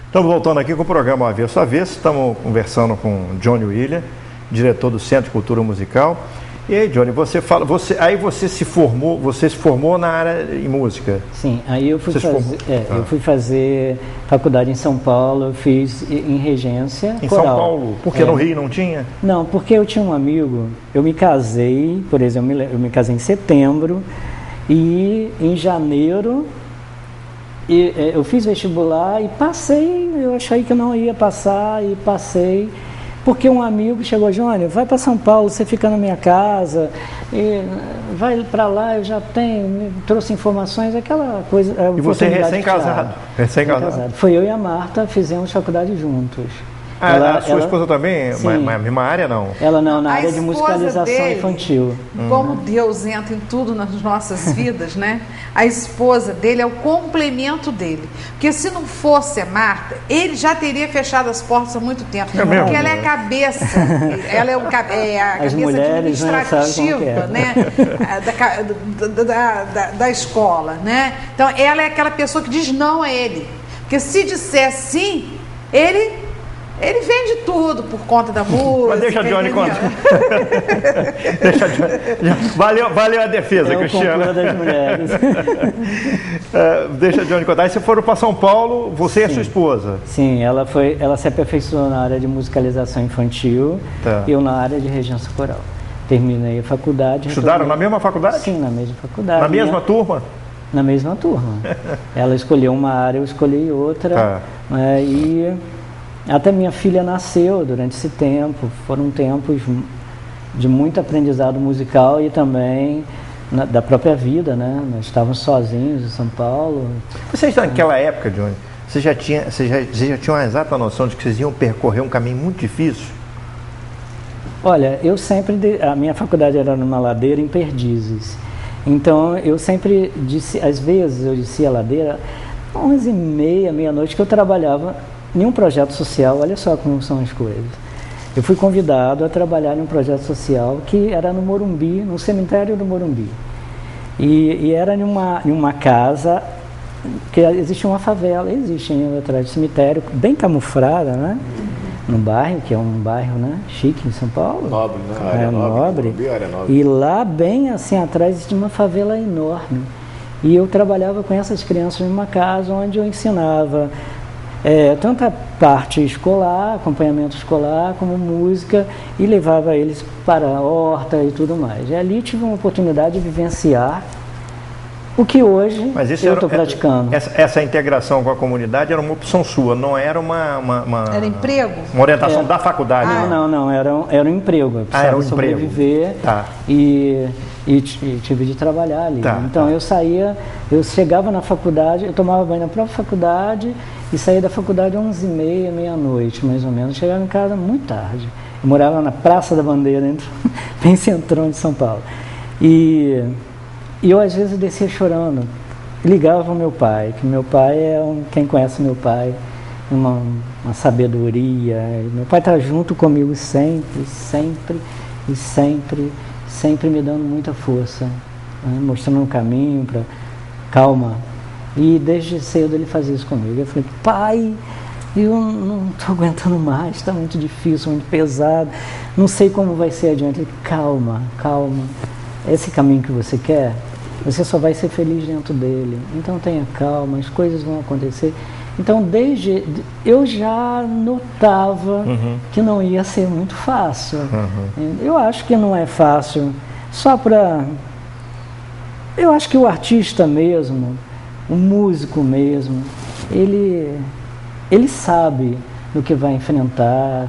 Estamos voltando aqui com o programa Avesso a Avesso. Estamos conversando com Johnny William, diretor do Centro de Cultura Musical. E aí, Johnny, você se formou na área de música? Sim, aí eu fui fazer faculdade em São Paulo, eu fiz em regência em coral. São Paulo? Porque no Rio não tinha? Não, porque eu tinha um amigo, eu me casei, por exemplo, eu me casei em setembro e em janeiro eu fiz vestibular e passei, eu achei que eu não ia passar e passei. Porque um amigo chegou, Johnny, vai para São Paulo, você fica na minha casa, e vai para lá, eu já tenho, me trouxe informações, aquela coisa. E você é recém-casado? Recém-casado. Foi eu e a Marta, fizemos faculdade juntos. A sua esposa também? Mas mesma área, não? Ela não, na área de musicalização dele, infantil. Como Deus entra em tudo nas nossas vidas, né? A esposa dele é o complemento dele. Porque se não fosse a Marta, ele já teria fechado as portas há muito tempo. Porque ela é a cabeça, ela é a cabeça mulheres, administrativa, né? Da escola, né? Então ela é aquela pessoa que diz não a ele. Porque se disser sim, ele vende tudo por conta da música. Mas deixa a Johnny contar. Valeu a defesa, Cristiano. Das mulheres. Deixa a Johnny contar. Aí vocês foram para São Paulo, você e a sua esposa? Sim, ela se aperfeiçoou na área de musicalização infantil, eu na área de regência coral. Terminei a faculdade. Estudaram na mesma faculdade? Sim, na mesma faculdade. Na mesma turma? Na mesma turma. Ela escolheu uma área, eu escolhi outra. E até minha filha nasceu durante esse tempo. Foram tempos de muito aprendizado musical e também da própria vida, né? Nós estávamos sozinhos em São Paulo. Vocês naquela época, Johnny, vocês já tinham uma exata noção de que vocês iam percorrer um caminho muito difícil? Olha, a minha faculdade era numa ladeira em Perdizes. Então eu sempre disse, às vezes eu descia a ladeira 11h30, meia-noite, que eu trabalhava em um projeto social. Olha só como são as coisas. Eu fui convidado a trabalhar em um projeto social que era no Morumbi, no cemitério do Morumbi. E era em uma casa, que existe uma favela, existe ainda atrás do cemitério, bem camuflada, né? No bairro, que é um bairro, né, chique em São Paulo. Nobre, né? Nobre. E lá, bem assim atrás, existia uma favela enorme. E eu trabalhava com essas crianças numa casa onde eu ensinava tanto a parte escolar, acompanhamento escolar, como música, e levava eles para a horta e tudo mais. E ali tive uma oportunidade de vivenciar o que hoje eu estou praticando. Essa integração com a comunidade era uma opção sua, não era Era emprego? Uma orientação da faculdade? Não, era um emprego. Eu precisava sobreviver e tive de trabalhar ali. Então eu chegava na faculdade, eu tomava banho na própria faculdade e saía da faculdade às 11h30, meia-noite, mais ou menos. Chegava em casa muito tarde. Eu morava na Praça da Bandeira, bem centrão de São Paulo. E eu às vezes descia chorando, ligava para o meu pai, que meu pai quem conhece meu pai, uma sabedoria. Meu pai está junto comigo sempre me dando muita força, né? Mostrando um caminho para calma. E desde cedo ele fazia isso comigo. Eu falei, pai, eu não estou aguentando mais, está muito difícil, muito pesado, não sei como vai ser adiante. Ele, calma, esse caminho que você quer, você só vai ser feliz dentro dele, então tenha calma, as coisas vão acontecer. Então eu já notava que não ia ser muito fácil. Eu acho que não é fácil, eu acho que o artista mesmo, o músico mesmo, ele sabe do que vai enfrentar,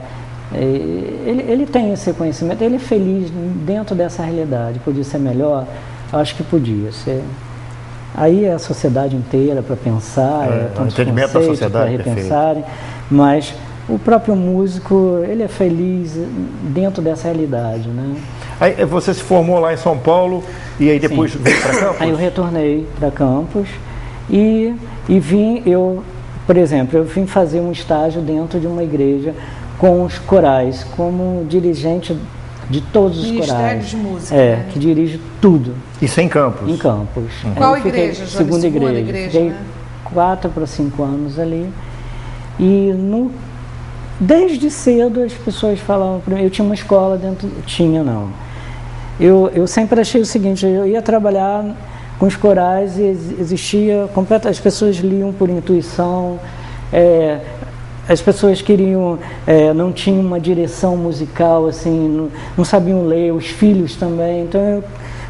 ele tem esse conhecimento, ele é feliz dentro dessa realidade. Podia ser melhor? Acho que podia ser. Aí é a sociedade inteira para pensar, o entendimento da sociedade para repensarem, mas o próprio músico, ele é feliz dentro dessa realidade, né? Aí você se formou lá em São Paulo e aí depois veio para Campos? Aí eu retornei para Campos e por exemplo, eu vim fazer um estágio dentro de uma igreja com os corais, como dirigente de todos os corais. Ministério de Música, né? Que dirige tudo. Isso em Campos? Em Campos. Qual igreja, Johnny? Segunda igreja. Fiquei né? 4 para 5 anos ali. E desde cedo as pessoas falavam para mim, eu tinha uma escola dentro, eu sempre achei o seguinte, eu ia trabalhar com os corais e existia, as pessoas liam por intuição, as pessoas queriam, não tinham uma direção musical, assim, não sabiam ler, os filhos também, então eu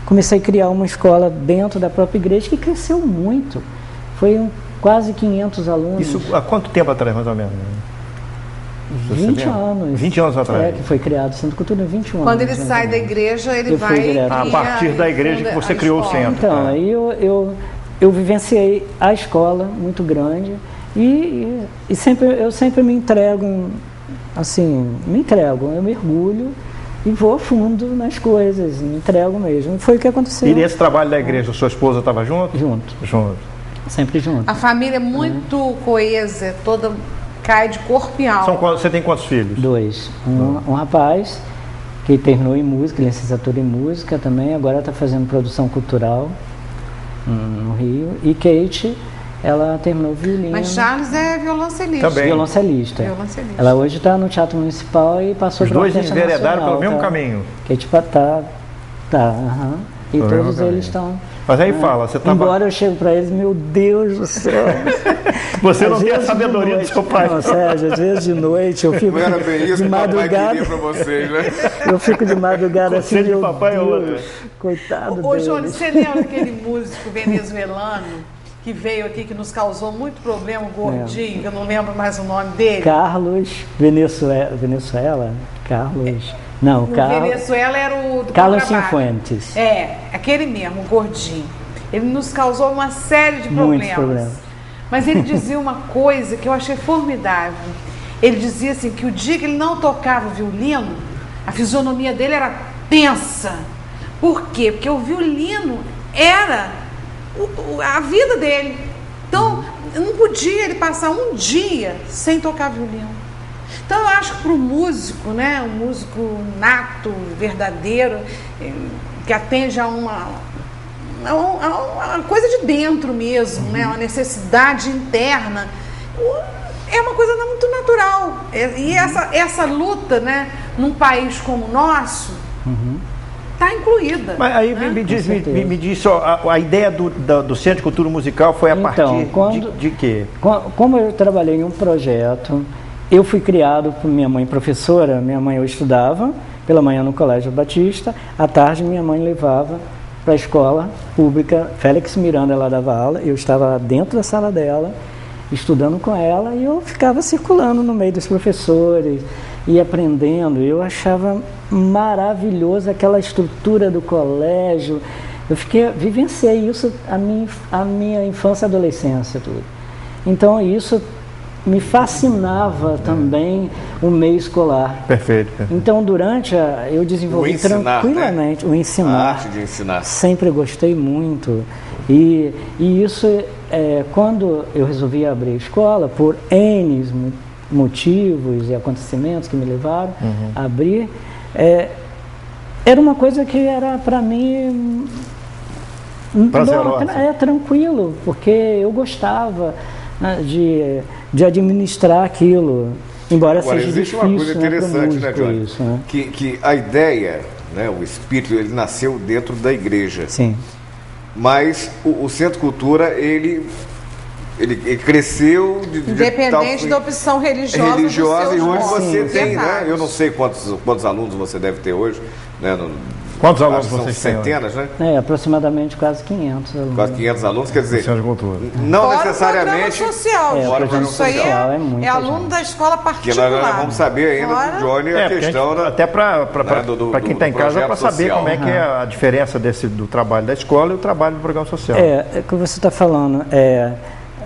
comecei a criar uma escola dentro da própria igreja que cresceu muito, foi quase 500 alunos. Isso há quanto tempo atrás, mais ou menos? 20 anos. 20 anos atrás. Que foi criado o Centro de Cultura, 21 anos. Quando ele sai da igreja, ele vai... A partir da igreja que você criou o centro. Então, aí eu vivenciei a escola muito grande e eu sempre me entrego, assim, eu mergulho e vou a fundo nas coisas, me entrego mesmo. Foi o que aconteceu. E nesse trabalho da igreja, sua esposa estava junto? Junto. Sempre junto. A família é muito coesa, toda... cai de corpo e alma. Você tem quantos filhos? 2. Um rapaz que terminou em música, licenciatura em música também, agora está fazendo produção cultural no Rio. E Kate, ela terminou violino. Mas Charles é violoncelista. Também. Violoncelista. Ela hoje está no Teatro Municipal e passou para a Orquestra Nacional. Os dois enveredaram pelo mesmo caminho. Kate E todos eles estão... Mas aí fala, você tá... Embora eu chego para eles, meu Deus do céu. Você não tem a sabedoria do seu pai. Não, Sérgio, às vezes de noite eu fico não era bem isso de madrugada. Pra vocês, né? Eu fico de madrugada assim, de papai é outro. Coitado Ô, deles. Jones, você lembra aquele músico venezuelano que veio aqui, que nos causou muito problema, o gordinho, que eu não lembro mais o nome dele? Carlos Venezuela? Carlos... Não, Venezuela era o do Carlos Cifuentes. Aquele mesmo, o gordinho. Ele nos causou uma série de problemas. Muitos problemas. Mas ele dizia uma coisa que eu achei formidável. Ele dizia assim, que o dia que ele não tocava o violino, a fisionomia dele era tensa. Por quê? Porque o violino era a vida dele. Então, não podia ele passar um dia sem tocar violino. Então eu acho que para o músico, né, um músico nato, verdadeiro, que atende a uma coisa de dentro mesmo, né, uma necessidade interna, é uma coisa muito natural. E essa luta, né, num país como o nosso, está incluída. Mas aí né? me diz só, a ideia do Centro de Cultura Musical foi a partir de quê? Como eu trabalhei em um projeto... Eu fui criado por minha mãe professora, minha mãe eu estudava pela manhã no Colégio Batista, à tarde minha mãe levava para a escola pública, Félix Miranda, ela dava aula, eu estava dentro da sala dela, estudando com ela e eu ficava circulando no meio dos professores e aprendendo, eu achava maravilhoso aquela estrutura do colégio, vivenciei isso a minha infância e adolescência, tudo. Então isso me fascinava também o meio escolar. Perfeito. Então, eu desenvolvi tranquilamente o ensinar. A arte de ensinar. Sempre gostei muito. E isso, quando eu resolvi abrir a escola, por N motivos e acontecimentos que me levaram a abrir, era uma coisa que era, para mim, tranquilo, porque eu gostava de administrar aquilo, embora Agora, seja existe difícil, uma coisa interessante, né, Johnny? Isso, né? Que a ideia, né, o espírito, ele nasceu dentro da igreja. Sim. Mas o Centro Cultura, ele cresceu independente da opção religiosa e hoje você tem, verdade. né? Eu não sei quantos alunos você deve ter hoje, né? Quantos alunos são vocês têm? Centenas, né? Aproximadamente quase 500 alunos. Quase 500 alunos, quer dizer, não fora necessariamente... O social, isso aí é aluno da escola particular. Que nós vamos saber ainda do Johnny a questão... Até para quem está em casa, para saber como é que é a diferença do trabalho da escola e o trabalho do programa social. É que você está falando,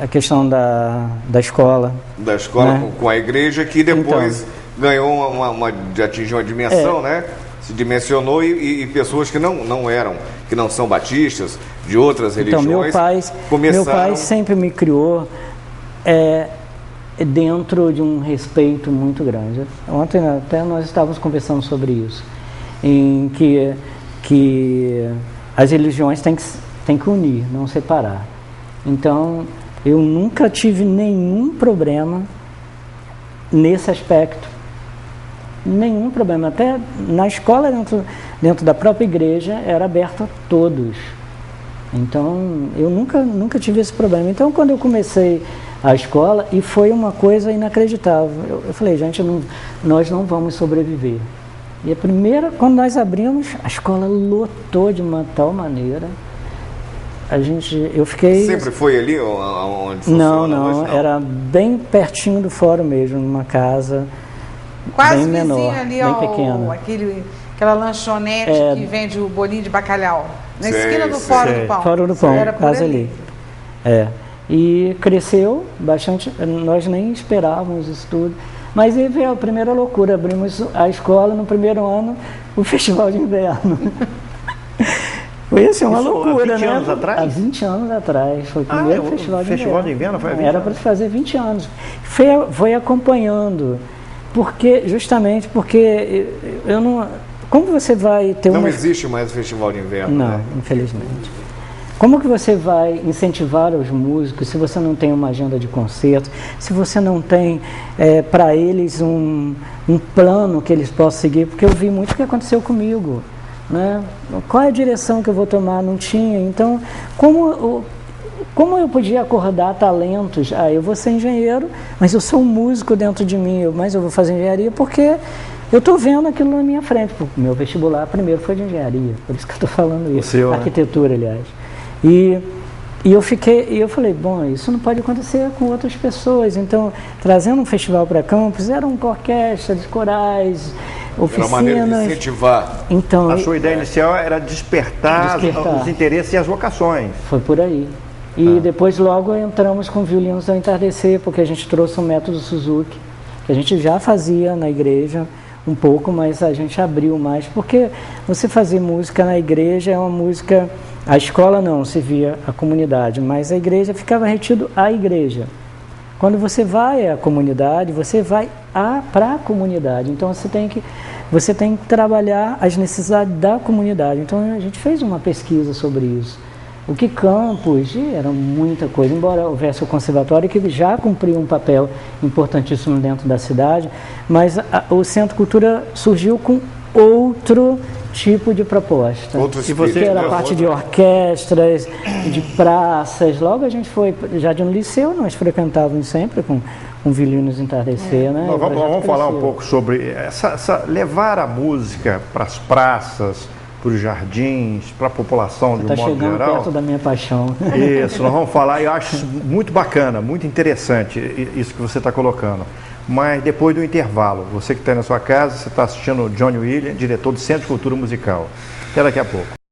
a questão da escola. Da escola, né? com a igreja, que depois ganhou atingiu uma dimensão, né? Se dimensionou e pessoas que não são batistas, de outras religiões, meu pai sempre me criou dentro de um respeito muito grande. Ontem até nós estávamos conversando sobre isso, em que as religiões têm que unir, não separar. Então, eu nunca tive nenhum problema nesse aspecto. Nenhum problema. Até na escola, dentro da própria igreja, era aberto a todos. Então, eu nunca tive esse problema. Então, quando eu comecei a escola, e foi uma coisa inacreditável, eu falei, gente, nós não vamos sobreviver. E a primeira, quando nós abrimos, a escola lotou de uma tal maneira. Eu fiquei... Sempre foi ali onde funciona hoje? Não, era bem pertinho do fórum mesmo, numa casa quase bem menor, ali, bem pequena. Aquela lanchonete que vende o bolinho de bacalhau. Na esquina do Fórum do Pão. Fórum do Pão, quase ali. E cresceu bastante, nós nem esperávamos isso tudo. Mas aí veio a primeira loucura, abrimos a escola no primeiro ano, o Festival de Inverno. Foi assim, uma loucura, né? Há 20 anos atrás? Há 20 anos atrás, foi o primeiro Festival de Inverno. Foi era para fazer 20 anos. Foi acompanhando, justamente porque eu não... Como você vai ter Não existe mais o Festival de Inverno, Não, infelizmente. Como que você vai incentivar os músicos se você não tem uma agenda de concertos, se você não tem para eles um plano que eles possam seguir? Porque eu vi muito o que aconteceu comigo, né? Qual é a direção que eu vou tomar? Não tinha. Então, como eu podia acordar talentos? Eu vou ser engenheiro, mas eu sou um músico dentro de mim, mas eu vou fazer engenharia porque eu estou vendo aquilo na minha frente. O meu vestibular primeiro foi de engenharia, por isso que eu estou falando isso. Arquitetura, aliás. E eu falei, bom, isso não pode acontecer com outras pessoas. Então, trazendo um festival para Campos, era uma orquestra de corais, oficinas. Era uma maneira de incentivar. Então, a sua ideia inicial era despertar os interesses e as vocações. Foi por aí. E depois logo entramos com violinos ao entardecer, porque a gente trouxe um método Suzuki, que a gente já fazia na igreja um pouco, mas a gente abriu mais, porque você fazer música na igreja é uma música... A escola não, se via a comunidade, mas a igreja ficava retido à igreja. Quando você vai à comunidade, você vai para a comunidade. Então você tem que trabalhar as necessidades da comunidade. Então a gente fez uma pesquisa sobre isso. O que Campos, era muita coisa, embora houvesse o conservatório que já cumpriu um papel importantíssimo dentro da cidade, mas o Centro Cultura surgiu com outro tipo de proposta. Que era a parte de orquestras, de praças. Logo a gente foi, já de um liceu, nós frequentávamos sempre com violinos entardecer, né? Vamos falar um pouco sobre levar a música para as praças, para os jardins, para a população de um modo geral. Está chegando perto da minha paixão. Isso, nós vamos falar, eu acho muito bacana, muito interessante isso que você está colocando. Mas depois do intervalo, você que está na sua casa, você está assistindo o Johnny Williams, diretor do Centro de Cultura Musical. Até daqui a pouco.